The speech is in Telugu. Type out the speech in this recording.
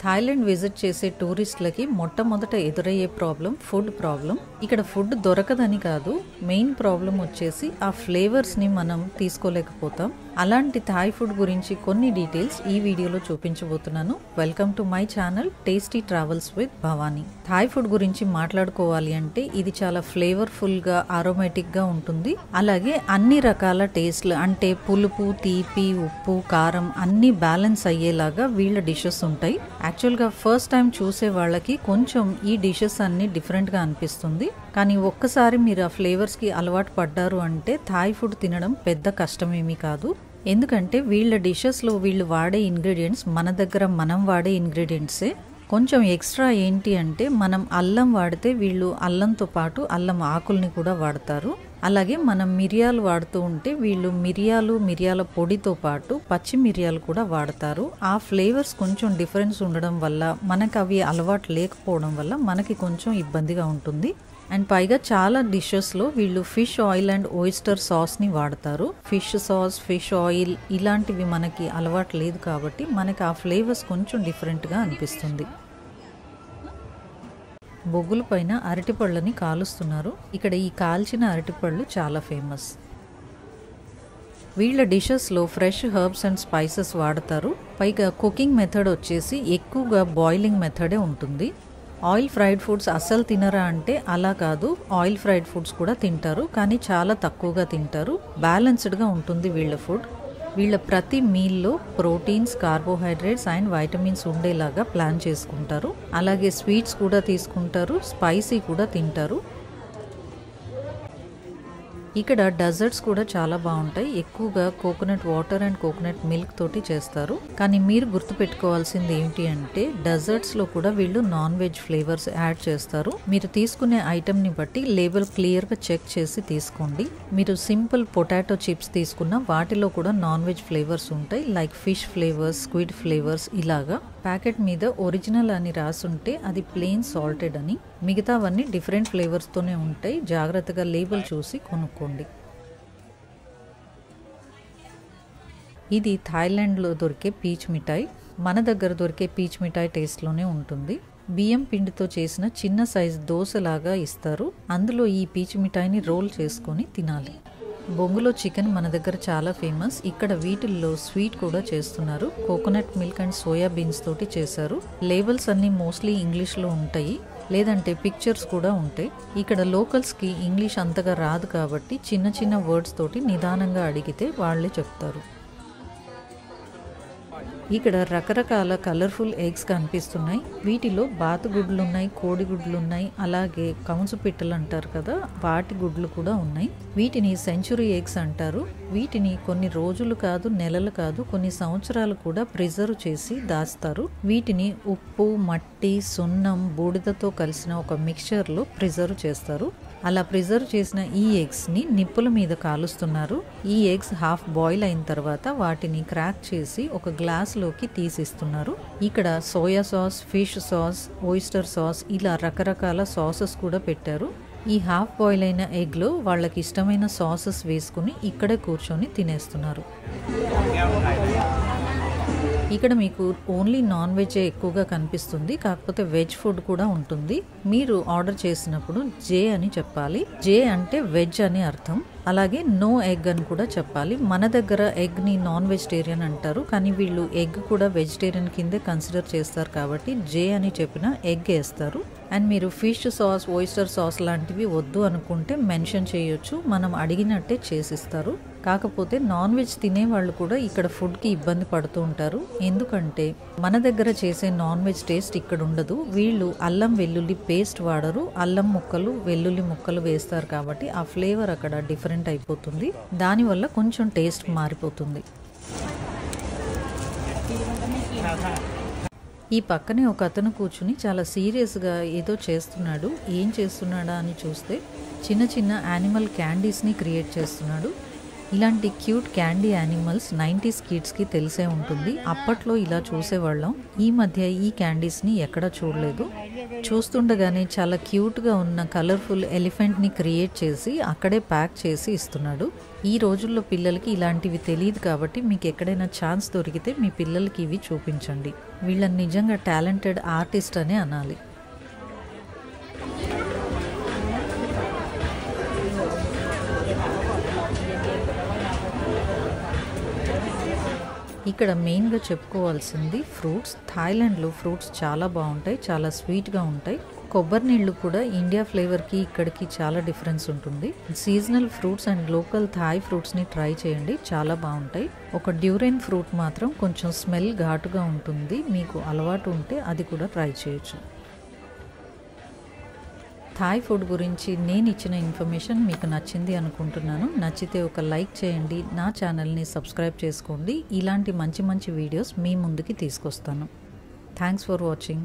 థాయిలాండ్ విజిట్ చేసే టూరిస్టులకి మొట్టమొదట ఎదురయ్యే ప్రాబ్లం ఫుడ్ ప్రాబ్లం. ఇక్కడ ఫుడ్ దొరకదని కాదు, మెయిన్ ప్రాబ్లం వచ్చేసి ఆ ఫ్లేవర్స్ని మనం తీసుకోలేకపోతాం. అలాంటి థాయ్ ఫుడ్ గురించి కొన్ని డీటెయిల్స్ ఈ వీడియోలో చూపించబోతున్నాను. Welcome to my channel tasty travels with Bhavani. Thai food గురించి మాట్లాడుకోవాలి అంటే ఇది చాలా ఫ్లేవర్ఫుల్గా ఆరోమేటిక్గా ఉంటుంది. అలాగే అన్ని రకాల టేస్ట్లు అంటే పులుపు, తీపి, ఉప్పు, కారం అన్నీ బ్యాలెన్స్ అయ్యేలాగా వీళ్ళ డిషెస్ ఉంటాయి. యాక్చువల్గా ఫస్ట్ టైం చూసే వాళ్ళకి కొంచెం ఈ డిషెస్ అన్ని డిఫరెంట్గా అనిపిస్తుంది. కానీ ఒక్కసారి మీరు ఆ ఫ్లేవర్స్కి అలవాటు పడ్డారు అంటే థాయ్ ఫుడ్ తినడం పెద్ద కష్టమేమీ కాదు. ఎందుకంటే వీళ్ళ డిషెస్లో వీళ్ళు వాడే ఇంగ్రీడియంట్స్ మన దగ్గర మనం వాడే ఇంగ్రీడియంట్సే. కొంచెం ఎక్స్ట్రా ఏంటి అంటే మనం అల్లం వాడితే వీళ్ళు అల్లంతో పాటు అల్లం ఆకుల్ని కూడా వాడతారు. అలాగే మనం మిరియాలు వాడుతూ ఉంటే వీళ్ళు మిరియాల పొడితో పాటు పచ్చి మిరియాలు కూడా వాడతారు. ఆ ఫ్లేవర్స్ కొంచెం డిఫరెన్స్ ఉండడం వల్ల మనకు అవి అలవాటు లేకపోవడం వల్ల మనకి కొంచెం ఇబ్బందిగా ఉంటుంది. అండ్ పైగా చాలా డిషెస్లో వీళ్ళు ఫిష్ ఆయిల్ అండ్ ఓయిస్టర్ సాస్ని వాడతారు. ఫిష్ సాస్, ఫిష్ ఆయిల్ ఇలాంటివి మనకి అలవాటు లేదు కాబట్టి మనకి ఆ ఫ్లేవర్స్ కొంచెం డిఫరెంట్గా అనిపిస్తుంది. బొగ్గుల పైన అరటిపళ్ళని కాలుస్తున్నారు. ఇక్కడ ఈ కాల్చిన అరటిపళ్ళు చాలా ఫేమస్. వీళ్ళ డిషెస్లో ఫ్రెష్ హర్బ్స్ అండ్ స్పైసెస్ వాడతారు. పైగా కుకింగ్ మెథడ్ వచ్చేసి ఎక్కువగా బాయిలింగ్ మెథడే ఉంటుంది. ఆయిల్ ఫ్రైడ్ ఫుడ్స్ అస్సలు తినరా అంటే అలా కాదు, ఆయిల్ ఫ్రైడ్ ఫుడ్స్ కూడా తింటారు, కానీ చాలా తక్కువగా తింటారు. బ్యాలెన్స్డ్గా ఉంటుంది వీళ్ళ ఫుడ్. వీళ్ళ ప్రతి మీల్లో ప్రోటీన్స్, కార్బోహైడ్రేట్స్ అండ్ వైటమిన్స్ ఉండేలాగా ప్లాన్ చేసుకుంటారు. అలాగే స్వీట్స్ కూడా తీసుకుంటారు, స్పైసీ కూడా తింటారు. ఇక్కడ డెజర్ట్స్ కూడా చాలా బాగుంటాయి. ఎక్కువగా coconut water and coconut milk తోటి చేస్తారు. కానీ మీరు గుర్తుపెట్టుకోవాల్సింది ఏంటి అంటే డెజర్ట్స్లో కూడా వీళ్ళు నాన్ వెజ్ ఫ్లేవర్స్ యాడ్ చేస్తారు. మీరు తీసుకునే ఐటెంని బట్టి లేబుల్ క్లియర్గా చెక్ చేసి తీసుకోండి. మీరు సింపుల్ పొటాటో చిప్స్ తీసుకున్న వాటిలో కూడా నాన్ వెజ్ ఫ్లేవర్స్ ఉంటాయి, like fish flavours, squid flavours ఇలాగా. ప్యాకెట్ మీద ఒరిజినల్ అని రాసుంటే అది ప్లెయిన్ సాల్టెడ్ అని, మిగతావన్నీ డిఫరెంట్ ఫ్లేవర్స్తోనే ఉంటాయి. జాగ్రత్తగా లేబుల్ చూసి కొనుక్కోండి. ఇది థాయిలాండ్లో దొరికే పీచ్ మిఠాయి. మన దగ్గర దొరికే పీచ్ మిఠాయి టేస్ట్లోనే ఉంటుంది. బియ్యం పిండితో చేసిన చిన్న సైజ్ దోశలాగా ఇస్తారు. అందులో ఈ పీచ్ మిఠాయిని రోల్ చేసుకొని తినాలి. బొంగులో చికెన్ మన దగ్గర చాలా ఫేమస్. ఇక్కడ వీటిల్లో స్వీట్ కూడా చేస్తున్నారు. Coconut milk and soya beans తోటి చేశారు. లేబుల్స్ అన్నీ మోస్ట్లీ ఇంగ్లీష్లో ఉంటాయి, లేదంటే పిక్చర్స్ కూడా ఉంటాయి. ఇక్కడ లోకల్స్కి ఇంగ్లీష్ అంతగా రాదు కాబట్టి చిన్న చిన్న వర్డ్స్ తోటి నిదానంగా అడిగితే వాళ్ళే చెప్తారు. ఇక్కడ రకరకాల కలర్ఫుల్ ఎగ్స్ కనిపిస్తున్నాయి. వీటిలో బాతుగుడ్లు ఉన్నాయి, కోడిగుడ్లు ఉన్నాయి, అలాగే కౌన్సు పిట్టలు అంటారు కదా వాటి గుడ్లు కూడా ఉన్నాయి. వీటిని సెంచురీ ఎగ్స్ అంటారు. వీటిని కొన్ని రోజులు కాదు, నెలలు కాదు, కొన్ని సంవత్సరాలు కూడా ప్రిజర్వ్ చేసి దాస్తారు. వీటిని ఉప్పు, మట్టి, సున్నం, బూడిదతో కలిసిన ఒక మిక్చర్లో ప్రిజర్వ్ చేస్తారు. అలా ప్రిజర్వ్ చేసిన ఈ ఎగ్స్ని నిప్పుల మీద కాలుస్తున్నారు. ఈ ఎగ్స్ హాఫ్ బాయిల్ అయిన తర్వాత వాటిని క్రాక్ చేసి ఒక గ్లాస్లోకి తీసిస్తున్నారు. ఇక్కడ soya sauce, fish sauce, Oyster sauce ఇలా రకరకాల సాసెస్ కూడా పెట్టారు. ఈ హాఫ్ బాయిల్ అయిన ఎగ్లో వాళ్ళకి ఇష్టమైన సాసెస్ వేసుకుని ఇక్కడే కూర్చొని తినేస్తున్నారు. ఇక్కడ మీకు ఓన్లీ నాన్ వెజ్ ఎక్కువగా కనిపిస్తుంది, కాకపోతే వెజ్ ఫుడ్ కూడా ఉంటుంది. మీరు ఆర్డర్ చేసినప్పుడు జే అని చెప్పాలి. జే అంటే వెజ్ అని అర్థం. అలాగే నో ఎగ్ అని కూడా చెప్పాలి. మన దగ్గర ఎగ్ని నాన్ వెజిటేరియన్ అంటారు, కానీ వీళ్ళు ఎగ్ కూడా వెజిటేరియన్ కిందే కన్సిడర్ చేస్తారు కాబట్టి జే అని చెప్పిన ఎగ్ వేస్తారు. అండ్ మీరు ఫిష్ సాస్, ఓయిస్టర్ సాస్ లాంటివి వద్దు అనుకుంటే మెన్షన్ చేయొచ్చు, మనం అడిగినట్టే చేసిస్తారు. కాకపోతే నాన్ వెజ్ తినే వాళ్ళు కూడా ఇక్కడ ఫుడ్కి ఇబ్బంది పడుతూ ఉంటారు. ఎందుకంటే మన దగ్గర చేసే నాన్ వెజ్ టేస్ట్ ఇక్కడ ఉండదు. వీళ్ళు అల్లం వెల్లుల్లి పేస్ట్ వాడరు, అల్లం ముక్కలు, వెల్లుల్లి ముక్కలు వేస్తారు కాబట్టి ఆ ఫ్లేవర్ అక్కడ డిఫరెంట్ అయిపోతుంది. దానివల్ల కొంచెం టేస్ట్ మారిపోతుంది. ఈ పక్కనే ఒక అతను కూర్చుని చాలా సీరియస్గా ఏదో చేస్తున్నాడు. ఏం చేస్తున్నాడా అని చూస్తే చిన్న చిన్న యానిమల్ క్యాండీస్ని క్రియేట్ చేస్తున్నాడు. ఇలాంటి క్యూట్ క్యాండీ యానిమల్స్ 90s కిడ్స్కి తెలిసే ఉంటుంది. అప్పట్లో ఇలా చూసేవాళ్ళం. ఈ మధ్య ఈ క్యాండీస్ని ఎక్కడా చూడలేదు. చూస్తుండగానే చాలా క్యూట్గా ఉన్న కలర్ఫుల్ ఎలిఫెంట్ని క్రియేట్ చేసి అక్కడే ప్యాక్ చేసి ఇస్తున్నాడు. ఈ రోజుల్లో పిల్లలకి ఇలాంటివి తెలియదు కాబట్టి మీకు ఎక్కడైనా ఛాన్స్ దొరికితే మీ పిల్లలకి ఇవి చూపించండి. వీళ్ళని నిజంగా టాలెంటెడ్ ఆర్టిస్ట్ అనే అనాలి. ఇక్కడ మెయిన్గా చెప్పుకోవాల్సింది ఫ్రూట్స్. థాయిలాండ్లో ఫ్రూట్స్ చాలా బాగుంటాయి, చాలా స్వీట్గా ఉంటాయి. కొబ్బరి నీళ్ళు కూడా ఇండియా ఫ్లేవర్కి ఇక్కడికి చాలా డిఫరెన్స్ ఉంటుంది. Seasonal fruits and local Thai ఫ్రూట్స్ని ట్రై చేయండి, చాలా బాగుంటాయి. ఒక డ్యూరెన్ ఫ్రూట్ మాత్రం కొంచెం స్మెల్ ఘాటుగా ఉంటుంది. మీకు అలవాటు ఉంటే అది కూడా ట్రై చేయొచ్చు. థాయ్ ఫుడ్ గురించి నేను ఇచ్చిన ఇన్ఫర్మేషన్ మీకు నచ్చింది అనుకుంటున్నాను. నచ్చితే ఒక లైక్ చేయండి, నా ఛానల్ని సబ్స్క్రైబ్ చేసుకోండి. ఇలాంటి మంచి మంచి వీడియోస్ మీ ముందుకి తీసుకొస్తాను. Thanks for watching.